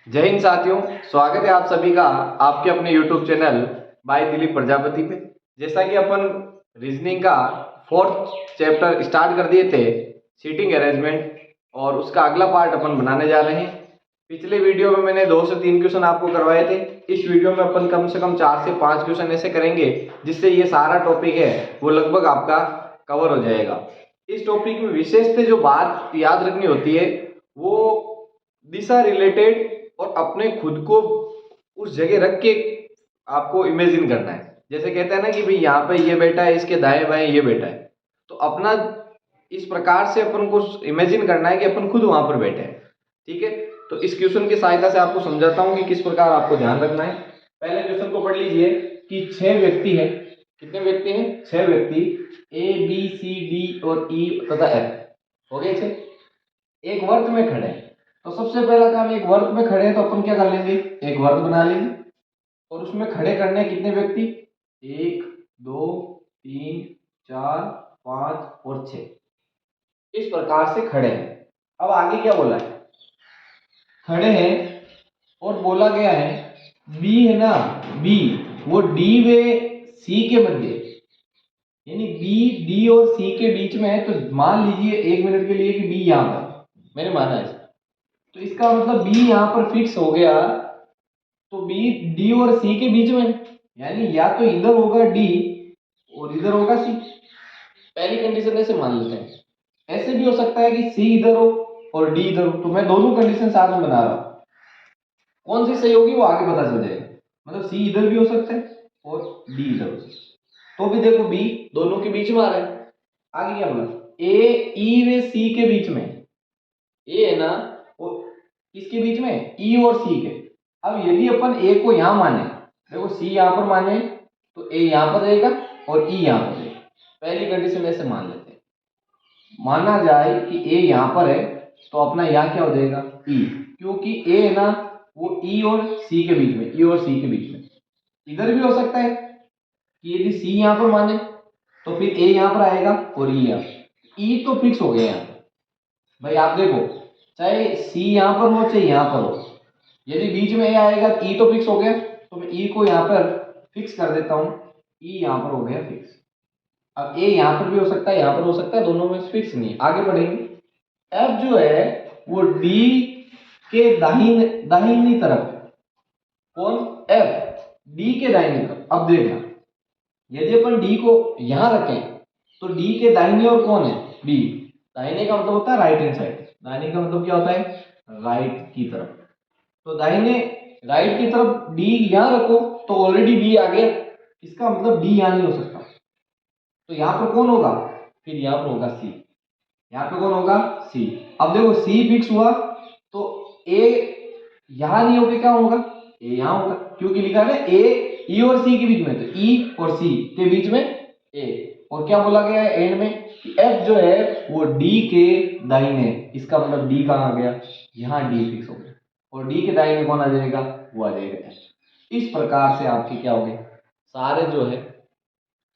जय हिंद साथियों, स्वागत है आप सभी का आपके अपने YouTube channel by Dilip Prajapati पे। जैसा कि अपन रीजनिंग का फोर्थ चैप्टर स्टार्ट कर दिए थे, सीटिंग अरेंजमेंट, और उसका अगला पार्ट अपन बनाने जा रहे हैं। पिछले वीडियो में मैंने 2 से 3 क्वेश्चन आपको करवाए थे। इस वीडियो में अपन कम से कम 4 से 5 क्वेश्चन ऐसे करेंगे जिससे ये सारा टॉपिक है वो लगभग आपका कवर हो जाएगा। इस टॉपिक में विशेषतः जो बात याद रखनी होती है वो दिशा रिलेटेड और अपने खुद को उस जगह रख के आपको इमेजिन करना है। जैसे कहते हैं ना कि भाई यहाँ पे ये बैठा है, इसके दाएं बाएं ये बैठा है, तो अपना इस प्रकार से अपन को इमेजिन करना है कि अपन खुद वहां पर बैठे हैं। ठीक है, तो इस क्वेश्चन की सहायता से आपको समझाता हूँ कि किस प्रकार आपको ध्यान रखना है। पहले क्वेश्चन को पढ़ लीजिए कि 6 व्यक्ति है। कितने व्यक्ति हैं? 6 व्यक्ति, ए बी सी डी और ई तथा एफ हो गए 6। एक वर्त में खड़े हैं, तो सबसे पहला काम, एक वर्त में खड़े हैं तो अपन क्या कर लेंगे, एक वर्त बना लेंगे और उसमें खड़े करने हैं कितने व्यक्ति, 1 2 3 4 5 और 6। इस प्रकार से खड़े हैं। अब आगे क्या बोला है, खड़े हैं और बोला गया है बी है ना, बी वो डी वे सी के मध्य, यानी बी डी और सी के बीच में है। तो मान लीजिए 1 मिनट के लिए कि बी यहां पर, मैंने माना है, तो इसका मतलब बी यहां पर फिक्स हो गया। तो बी डी और सी के बीच में, यानी या तो इधर होगा डी और इधर होगा सी। पहली कंडीशन ऐसे मान लेते हैं। ऐसे भी हो सकता है कि सी इधर हो और डी इधर हो, तो मैं दोनों कंडीशन साथ में बना रहा हूं। कौन सी सही होगी वो आगे पता चल जाएगा। मतलब सी इधर भी हो सकता है और डी इधर हो सकता है, तो भी देखो बी दोनों के बीच में आ रहा है। आगे क्या बोला, ए ई व सी के बीच में, ए है ना वो किसके बीच में, ई और सी के। अब यदि अपन ए को यहां माने, देखो सी यहां पर माने तो ए यहां पर रहेगा और ई यहां पर रहेगा। पहली कंडीशन ऐसे मान लेते हैं, माना जाए कि ए यहां पर है तो अपना यहां क्या हो जाएगा, ई, क्योंकि ए है ना वो ई और सी के बीच में, ई और सी के बीच में। इधर भी हो सकता है कि यदि सी यहां पर माने तो फिर ए यहां पर आएगा और ई यहां, ई तो फिक्स हो गया यहां। भाई आप देखो, चाहे सी यहां पर हो चाहे यहां पर हो, यदि बीच में ए आएगा ई तो फिक्स हो गया, तो मैं ई को यहां पर फिक्स कर देता हूं, ई यहां पर हो गया फिक्स। अब ए यहां पर भी हो सकता है, यहां पर हो सकता है, दोनों में फिक्स नहीं है। आगे बढ़ेंगे, एफ जो है वो डी के दाहिनी तरफ, कौन, एफ डी के दाहिनी तरफ। अब देखना, यदि अपन डी को यहां रखें तो डी के दाहिने और कौन है, डी। दाहिने का मतलब होता है राइट हैंड साइड, दाहिने का मतलब क्या होता है, राइट की तरफ। तो दाहिने राइट की तरफ डी यहां रखो तो ऑलरेडी बी आ गया, इसका मतलब डी यहां नहीं हो सकता। तो यहां पर कौन होगा, फिर यहां पर होगा सी। यहां पे कौन होगा, सी। अब देखो सी फिक्स हुआ तो ए यहां नहीं होगा, क्या होगा, ए यहां होगा, क्योंकि लिखा है ना ए ई और सी के बीच में, तो ई और सी के बीच में ए। और क्या बोला गया है एंड में कि एफ जो है वो डी के दाहिने, इसका मतलब डी कहां आ गया, यहां डी फिक्स हो गया, और डी के दाहिने कौन आ जाएगा, वो आ जाएगा एफ। इस प्रकार से आपके क्या हो गए, सारे जो है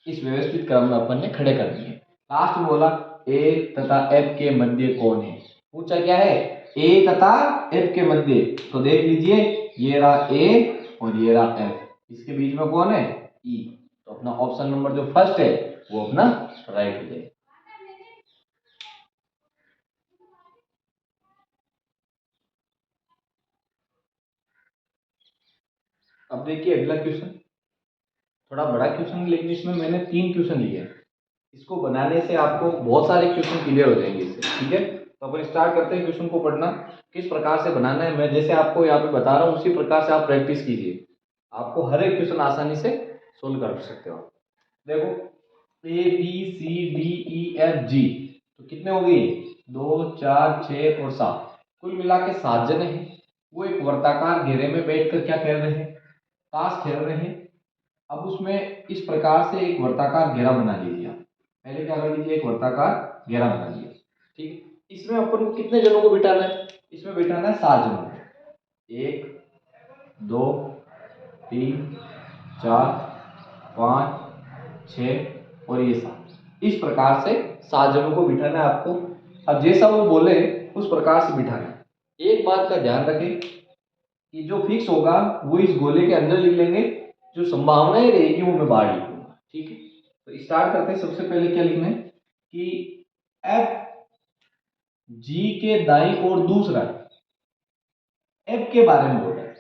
इस व्यवस्थित क्रम में अपन ने खड़े कर दिए। लास्ट में बोला ए तथा एफ के मध्य कौन है, पूछा क्या है, ए तथा एफ के मध्य। तो देख लीजिए, ये रहा ए और ये रहा एफ, इसके बीच में कौन है, ई। तो अपना ऑप्शन नंबर जो फर्स्ट है वो अपना राइट हो जाएगा। अब देखिए अगला क्वेश्चन, थोड़ा बड़ा क्वेश्चन, लेकिन इसमें मैंने 3 क्वेश्चन लिए हैं। इसको बनाने से आपको बहुत सारे क्वेश्चन क्लियर हो जाएंगे इससे। ठीक है, तो अपन स्टार्ट करते हैं क्वेश्चन को पढ़ना, किस प्रकार से बनाना है। मैं जैसे आपको यहाँ पे बता रहा हूँ उसी प्रकार से आप प्रैक्टिस कीजिए, आपको हर एक क्वेश्चन आसानी से सोल्व कर सकते हो। देखो A B C D E F G, तो कितने हो गए, 2 4 6 और 7, कुल मिला के 7 जने हैं। वो एक वर्ताकार घेरे में बैठकर क्या खेल रहे हैं, ताश खेल रहे हैं। अब उसमें इस प्रकार से एक वर्ताकार घेरा बना लीजिए आप। पहले क्या कर लीजिए, एक वर्ताकार घेरा बना लिया। ठीक है, इसमें अपन को कितने जनों को बिठाना है, इसमें बिठाना है 7 जनों को, 1 2 3 4 5 6 और ये 7। इस प्रकार से 7 जनों को बिठाना है आपको। अब जैसा वो बोले उस प्रकार से बिठाना है। एक बात का ध्यान रखें, कि जो फिक्स होगा वो इस गोले के अंदर लिख लेंगे, जो संभावनाएं रहेगी वो मैं बाहर लिखूंगा। ठीक है, तो स्टार्ट करते हैं। सबसे पहले क्या लिखना है कि एफ जी के दाईं ओर दूसरा, एफ के बारे में बोल रहा है,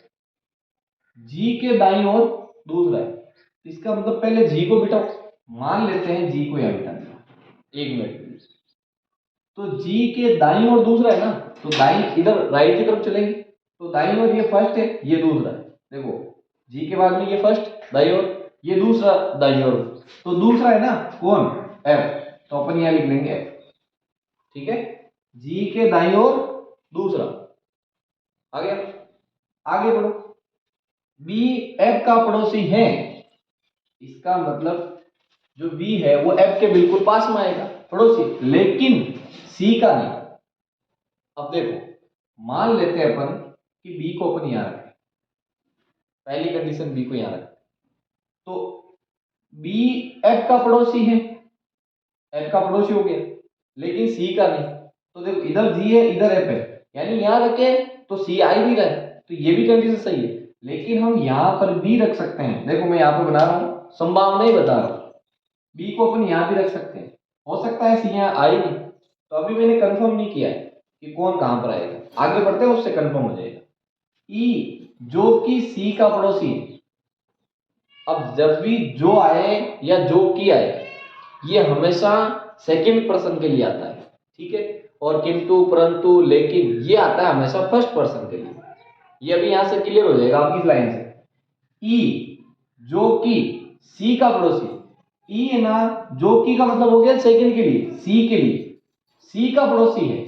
जी के दाईं ओर दूसरा है, इसका मतलब पहले जी को बिठाओ, मान लेते हैं जी को यहां बिठा दिया। एक मिनट, तो जी के दाईं ओर दूसरा है ना, तो दाईं इधर राइट की तरफ चलेंगे, तो दाईं ओर ये फर्स्ट है, ये दूसरा है। देखो जी के बाद में ये फर्स्ट दाईं ओर, ये दूसरा दाईं ओर, तो दूसरा है ना कौन, एफ, तो अपन यहां लिख लेंगे एफ। ठीक है, जी के दाईं ओर दूसरा। आगे आगे बढ़ो, बी एफ का पड़ोसी है, इसका मतलब जो बी है वो एफ के बिल्कुल पास में आएगा, पड़ोसी, लेकिन सी का नहीं। अब देखो मान लेते हैं अपन कि बी को अपन यहां रखें, पहली कंडीशन बी को यहां रखें, तो बी एफ का पड़ोसी है, एफ का पड़ोसी हो गया, लेकिन सी का नहीं। तो देखो इधर जी है इधर एफ है, यानी यहां रखे तो सी आ ही नहीं रहा है, तो ये भी कंडीशन सही है। लेकिन हम यहां पर भी रख सकते हैं, देखो मैं यहां पर बना रहा हूं, संभावना ही बता रहा हूं, बी को अपन यहां भी रख सकते हैं, हो सकता है सी यहां आए नहीं, तो अभी मैंने कंफर्म नहीं किया है कि कौन कहां पर आएगा, आगे बढ़ते हैं उससे कंफर्म हो जाएगा। ई जो कि सी का पड़ोसी है, अब जब भी जो आए या जो की आए ये हमेशा सेकंड पर्सन के लिए आता है। ठीक है, और किंतु परंतु लेकिन ये आता है हमेशा फर्स्ट पर्सन के लिए। ये अभी यहां से क्लियर हो जाएगा आपकी इस लाइन से। ई जो कि सी का पड़ोसी, ई है ना, जो की का मतलब हो गया सेकंड के लिए, सी के लिए, सी का पड़ोसी है,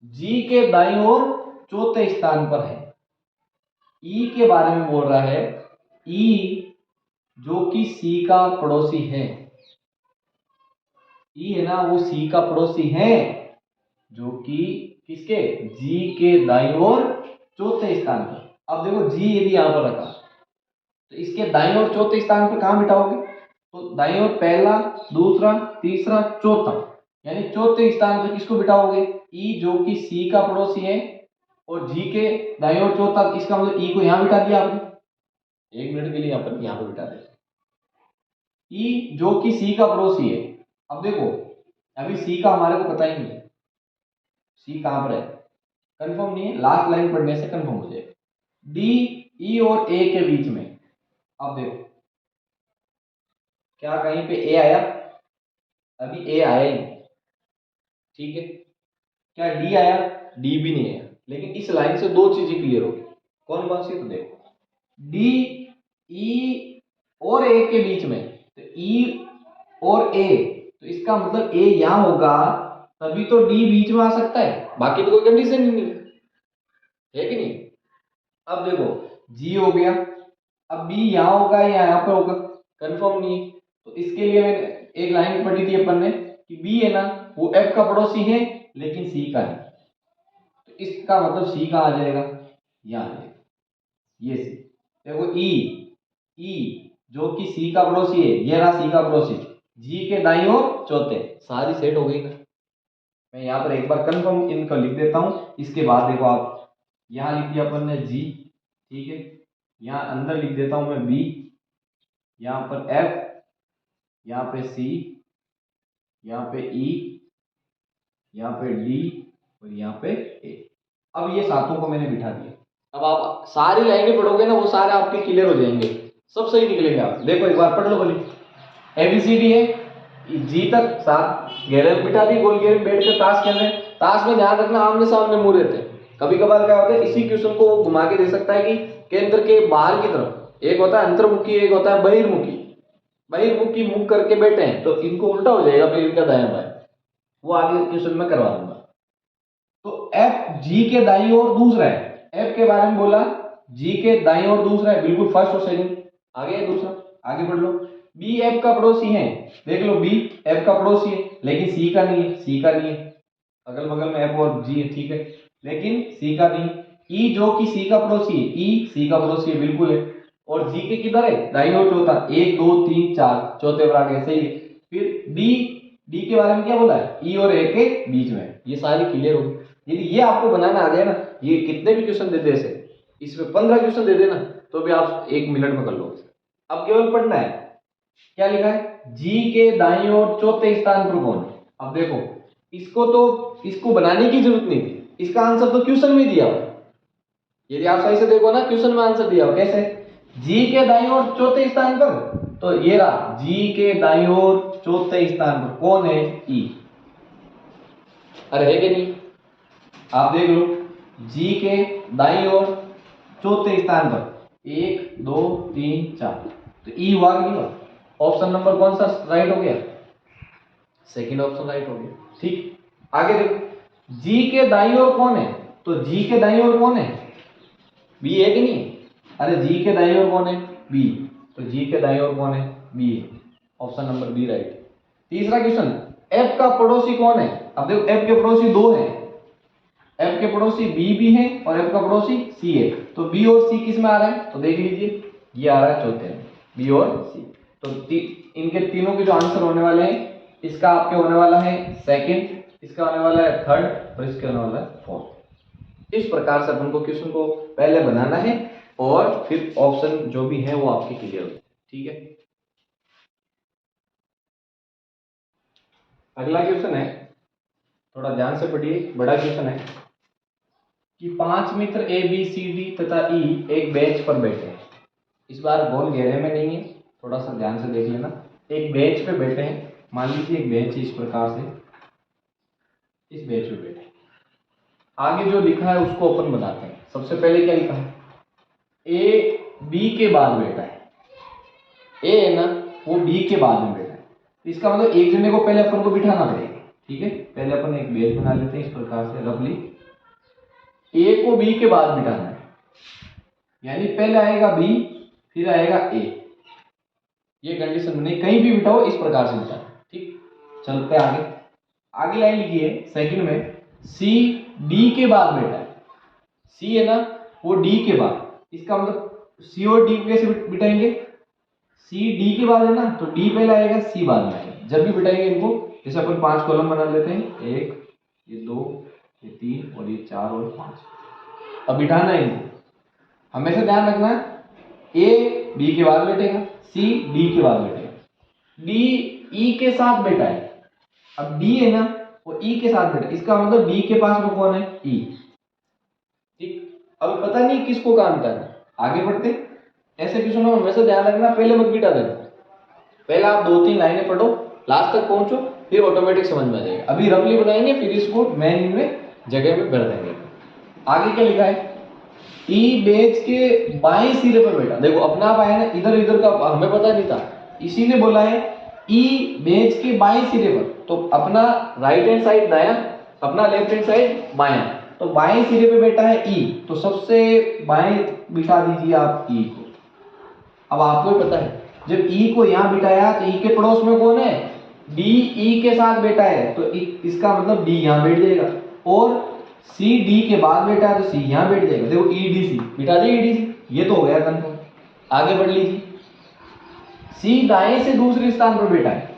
जी के दाईं ओर चौथे स्थान पर है। ई के बारे में बोल रहा है, ई जो कि सी का पड़ोसी है, ई है ना वो सी का पड़ोसी है, जो कि किसके, जी के दाईं ओर चौथे स्थान पर। अब देखो जी यदि यहां पर रखा तो इसके दाईं ओर चौथे स्थान पर कहां बिठाओगे, तो दाईं ओर पहला दूसरा तीसरा चौथा, यानी चौथे स्थान पर किसको बिठाओगे, ई जो कि सी का पड़ोसी है, और जी के दाईं ओर चौथा, इसका मतलब ई को यहां बिठा दिया आपने, एक मिनट के लिए यहां पर बिठा दे, ई जो कि सी का पड़ोसी है। अब देखो अभी सी का हमारे को पता ही नहीं है, सी कहां पर है कंफर्म नहीं है, लास्ट लाइन पढ़ने से कंफर्म हो जाएगा। डी ई और ए के बीच में, अब देखो क्या कहीं पे ए आया, अभी ए आया ही नहीं। ठीक है, क्या डी आया, डी भी नहीं आया, लेकिन इस लाइन से दो चीजें क्लियर होगी, कौन कौन सी, तो देखो डी ई और ए के बीच में, तो ई और ए, तो इसका मतलब ए यहां होगा तभी तो डी बीच में आ सकता है, बाकी तो कोई कंडीशन ही नहीं है कि नहीं। अब देखो जी हो गया, अब बी यहां होगा या यहां पर होगा, कंफर्म नहीं है, तो इसके लिए मैंने एक लाइन पढ़ी थी अपन ने कि बी है ना वो एफ का पड़ोसी है लेकिन सी का नहीं, तो इसका मतलब सी का आ जाएगा, यहां आ जाएगा ये सी। देखो ई ई जो कि सी का पड़ोसी है, ये रहा सी का पड़ोसी, जी के दाईं ओर चौथे, सारी सेट हो गई ना। मैं यहाँ पर एक बार कंफर्म इनको लिख देता हूँ, इसके बाद देखो आप यहाँ लिख दिया अपन ने जी, ठीक है, यहाँ अंदर लिख देता हूँ मैं बी, यहाँ पर एफ, यहाँ पे सी, यहाँ पे ई, यहाँ पे डी और यहाँ पे ए। अब ये सातों को मैंने बिठा दिया, अब आप सारी लाइनें पढ़ोगे ना वो सारे आपके क्लियर हो जाएंगे, सब सही निकलेंगे। आप देखो एक बार पढ़ लो बोली, एबीसीडी है, जी तक सात घेरे में बिठा दी, गोल घेरे में बैठ कर ताश खेल रहे हैं, ताश में ध्यान रखना आमने सामने मुंह रहते हैं, कभी कभार क्या होता है इसी क्वेश्चन को वो घुमा के दे सकता है कि केंद्र के बाहर की तरफ, एक होता है अंतर्मुखी एक होता है बहिर्मुखी, बहिर्मुखी मुख करके बैठे हैं तो इनको उल्टा हो जाएगा फिर इनका दायां बाएं, वो आगे क्वेश्चन में करवा दूंगा। तो एफ जी के दाईं ओर दूसरा है, एफ के बारे में बोला जी के दाईं ओर दूसरा है, बिल्कुल फर्स्ट और सेकंड, आगे है दूसरा, आगे बढ़ लो। बी एफ का पड़ोसी है, देख लो बी एफ का पड़ोसी है लेकिन सी का नहीं है, सी का नहीं है, अगल बगल में एफ और जी है, ठीक है, लेकिन सी का नहीं। ई जो कि सी का पड़ोसी है, ई सी का पड़ोसी है बिल्कुल है, और जी के किधर है, दाईं ओर चौथा, एक दो तीन चार, चौथे पर आ गए, सही है। फिर डी, डी के बारे में क्या बोला है, ई और ए के बीच में, ये सारी क्लियर होगी। यदि ये आपको बनाना आ गया ना, ये कितने भी क्वेश्चन देते ऐसे इसमें 15 क्वेश्चन दे देना तो भी आप 1 मिनट में कर लो। अब केवल पढ़ना है। क्या लिखा है, जी के दाईं ओर चौथे स्थान पर कौन है। अब देखो इसको बनाने की जरूरत नहीं थी, इसका आंसर तो क्वेश्चन में दिया हुआ। यदि आप सही से देखो ना, क्वेश्चन में आंसर दिया हुआ कैसे, जी के दाईं ओर चौथे स्थान पर, तो ये रहा जी के दाईं ओर चौथे स्थान पर कौन है, ई। अरे है कि नहीं, आप देख लो, जी के दाईं ओर चौथे स्थान पर 1 2 3 4, तो ई हुआ कि नहीं हुआ। ऑप्शन नंबर कौन सा राइट हो गया, सेकंड ऑप्शन राइट हो गया। ठीक, आगे देखो, जी के दाईं ओर कौन है, तो जी के दाईं ओर कौन है, बी है कि नहीं। अरे जी के दाईं ओर कौन है, बी, तो जी के दाईं ओर कौन है, बी है, ऑप्शन नंबर बी राइट। तीसरा क्वेश्चन, एफ का पड़ोसी कौन है। अब देखो एफ के पड़ोसी दो हैं, एफ के पड़ोसी बी भी है और एफ का पड़ोसी सी है, तो बी और सी किस में आ रहा है, तो देख लीजिए ये आ रहा है चौथे में, बी और सी। तो इनके तीनों के जो आंसर होने वाले हैं, इसका आपके होने वाला है सेकंड, इसका होने वाला है थर्ड और इसके होने वाला है फोर्थ। इस प्रकार से अपन को क्वेश्चन को पहले बनाना है और फिर ऑप्शन जो भी है वो आपके क्लियर हो। ठीक है, अगला क्वेश्चन है, थोड़ा ध्यान से पढ़िए, बड़ा क्वेश्चन है कि 5 मित्र ए बी सी डी तथा ई एक बेंच पर बैठे हैं। इस बार गोल घेरे में नहीं है, थोड़ा सा ध्यान से देख लेना। एक बेंच पे बैठे हैं, मान लीजिए एक बेंच इस प्रकार से, इस बेंच पे बैठे, आगे जो लिखा है उसको अपन बताते हैं। सबसे पहले क्या लिखा है, ए बी के बाद बैठा है, ए है ना वो बी के बाद में बैठा है, इसका मतलब एक जने को पहले अपन को बिठाना पड़ेगा। ठीक है, पहले अपन एक बेंच बना लेते हैं इस प्रकार से रफली, ए को बी के बाद बिठाना है, यानी पहले आएगा बी फिर आएगा ए, ये कंडीशन बनी, कहीं भी बिठाओ इस प्रकार से बिठाना। ठीक, चलते आगे, आगे लाइन लिखिए सेकंड में, सी डी के बाद बैठा है, सी है ना वो डी के बाद, इसका मतलब सी और डी को कैसे बिठाएंगे, सी डी के बाद है ना, तो डी पहले आएगा सी बाद में आएगा। जब भी बिठाएंगे इनको, जैसे अपन 5 कॉलम बना लेते हैं, 1 ये 2 ये 3 और ये 4 और 5। अब बिठाना है इनको, हमेशा ध्यान रखना ए बी के बाद बैठेगा, सी डी के बाद बैठेगा, डी ई के साथ बैठा है। अब डी है ना वो ई के साथ बैठा है, इसका मतलब डी के पास में कौन है, ई। ठीक, अब पता नहीं किसको काम करना है, आगे बढ़ते। ऐसे क्वेश्चन में हमेशा ध्यान रखना, पहले मत बिठा देना, पहले आप 2-3 लाइनें पढ़ो, लास्ट तक पहुंचो, फिर ऑटोमेटिक समझ में आ जाएगा। अभी रफली बनाएंगे फिर इसको मेन इनमें जगह में भर देंगे। आगे क्या लिखा है, ई बेंच के बाएं सिरे पर बैठा, देखो अपना आप आया ना, इधर इधर का हमें पता नहीं था, इसी ने बोला है ई बेंच के बाएं सिरे पर, तो अपना राइट हैंड साइड दायां, अपना लेफ्ट हैंड साइड बायां, तो बाएं सिरे पे बैठा है ई, तो सबसे बाएं बिठा दीजिए आप ई को। अब आपको ही पता है जब ई को यहां बिठाया तो ई के पड़ोस में कौन है, डी ई के साथ बैठा है, तो इसका मतलब डी यहां बैठ जाएगा, और सी डी के बाद बैठा है तो सी यहां बैठ जाएगा। देखो ई डी सी बिठा दिए, ई डी सी, ये तो हो गया कंफर्म। आगे बढ़ लीजिए, सी दाएं से दूसरे स्थान पर बैठा है,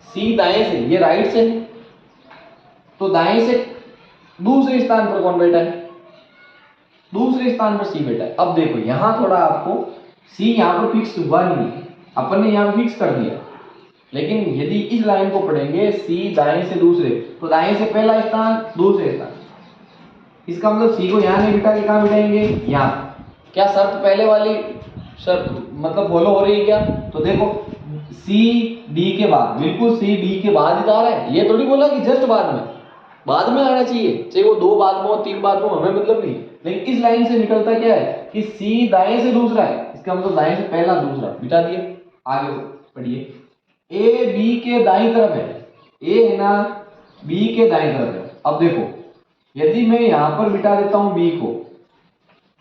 सी दाएं से, ये राइट से है, तो दाएं से दूसरे स्थान पर कौन बैठा है, दूसरे स्थान पर सी बैठा है। अब देखो यहां थोड़ा आपको, सी यहां पर फिक्स हुआ नहीं है, अपन ने यहां फिक्स कर दिया, लेकिन यदि इस लाइन को पढ़ेंगे सी दाएं से दूसरे, तो दाएं से पहला स्थान दूसरे स्थान, इसका मतलब सी को यहां नहीं बिठा के कहां बिठाएंगे, यहां। क्या शर्त पहले वाली शर्त मतलब फॉलो हो रही है क्या, तो देखो सी डी के बाद, बिल्कुल सी डी के बाद ही आ रहा है, ये थोड़ी बोला कि जस्ट बाद में आना चाहिए, चाहे वो 2 बाद में हो 3 बाद में, हमें मतलब नहीं, लेकिन इस लाइन से निकलता क्या है कि सी दाएं से दूसरा है, इसका मतलब दाएं से पहला दूसरा बिठा दिए। आगे पढ़िए, ए बी के दाईं तरफ है, ए है ना बी के दाईं तरफ है। अब देखो यदि मैं यहां पर बिठा देता हूं बी को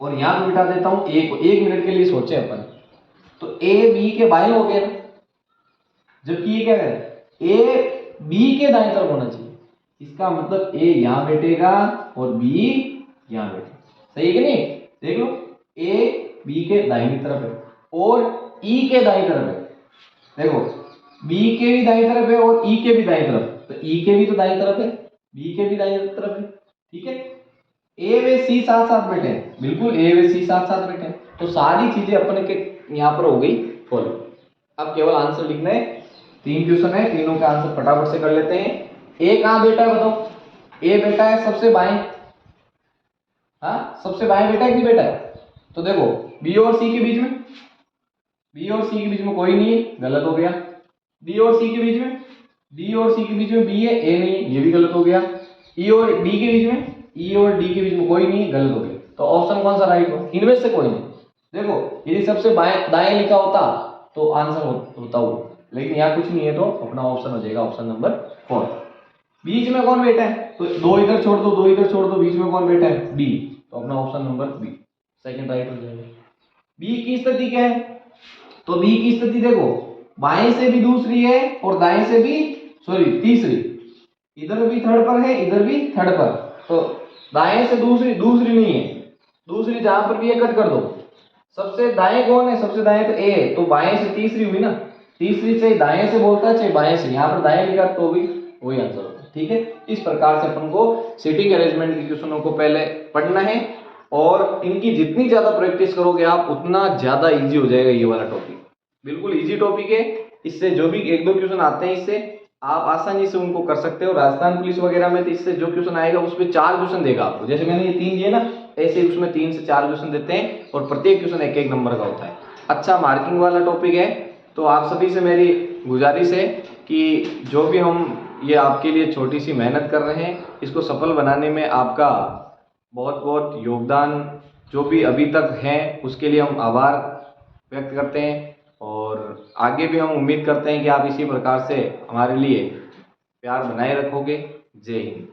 और यहां पर बिठा देता हूं ए को, 1 मिनट के लिए सोचे अपन, तो ए बी के बाएं हो गया, जबकि ये क्या है, ए बी के दाईं तरफ होना चाहिए, इसका मतलब ए यहां बैठेगा और बी यहां बैठेगा, सही है कि नहीं। देख लो ए बी के दाहिनी तरफ है और ई के दाईं तरफ है, देखो बी के भी दाईं तरफ है और ई के भी दाईं तरफ, तो ई के भी तो दाईं तरफ है, बी के भी दाईं तरफ है। ठीक है, ए व सी साथ साथ बैठे हैं, बिल्कुल ए व सी साथ साथ बैठे हैं, तो सारी चीजें अपने के यहाँ पर हो गई फॉलो। अब केवल आंसर लिखना है, 3 क्वेश्चन है, तीनों का आंसर फटाफट से कर लेते हैं। ए कहाँ बैठा है बताओ? ए बैठा है सबसे बाएं, हाँ सबसे बाएं बैठा है कि नहीं बैठा है? तो देखो बी और सी के बीच में, बी और सी के बीच में कोई नहीं है, गलत हो गया। डी और सी के बीच में, डी और सी के बीच में बी है, ए नहीं है, ये भी गलत हो गया। ई और डी के बीच में, ई और डी के बीच में कोई नहीं है, गलत हो गया। तो ऑप्शन कौन सा राइट हुआ? इनमें से कोई नहीं। देखो यदि सबसे बाएं दाएं लिखा होता तो आंसर होता वो, लेकिन यहाँ कुछ नहीं है तो अपना ऑप्शन हो जाएगा ऑप्शन नंबर 4। बीच में कौन बैठा है? तो दो इधर छोड़ दो, दो इधर छोड़ दो, बीच में कौन बैठा है? बी, तो अपना option number B second right हो जाएगा। बी की स्थिति क्या है? तो बी की स्थिति देखो, बाएं से भी दूसरी है और दाएं से भी तीसरी, इधर भी थर्ड पर है, इधर भी थर्ड पर, तो दाएं से दूसरी नहीं है, दूसरी जहां पर भी है कट कर दो। सबसे दाएं कौन है? सबसे दाएं तो ए है, तो बाएं से तीसरी हुई ना, तीसरी चाहे दाएं से बोलता है चाहे बाएं से, यहाँ पर दाएं लिखा तो भी वही आंसर होगा। ठीक है, इस प्रकार से अपन को सीटिंग अरेंजमेंट के क्वेश्चनों को पहले पढ़ना है और इनकी जितनी ज्यादा प्रैक्टिस करोगे आप उतना ज्यादा इजी हो जाएगा ये वाला टॉपिक। बिल्कुल इजी टॉपिक है, इससे जो भी 1-2 क्वेश्चन आते हैं इससे आप आसानी से उनको कर सकते हो। राजस्थान पुलिस वगैरह में तो इससे जो क्वेश्चन आएगा उसमें 4 क्वेश्चन देगा आपको, जैसे मैंने ये 3 दिए ना, ऐसे उसमें 3 से 4 क्वेश्चन देते हैं और प्रत्येक क्वेश्चन 1-1 नंबर का होता है। अच्छा मार्किंग वाला टॉपिक है, तो आप सभी से मेरी गुजारिश है कि जो भी हम ये आपके लिए छोटी सी मेहनत कर रहे हैं, इसको सफल बनाने में आपका बहुत बहुत योगदान जो भी अभी तक है उसके लिए हम आभार व्यक्त करते हैं और आगे भी हम उम्मीद करते हैं कि आप इसी प्रकार से हमारे लिए प्यार बनाए रखोगे। जय हिंद।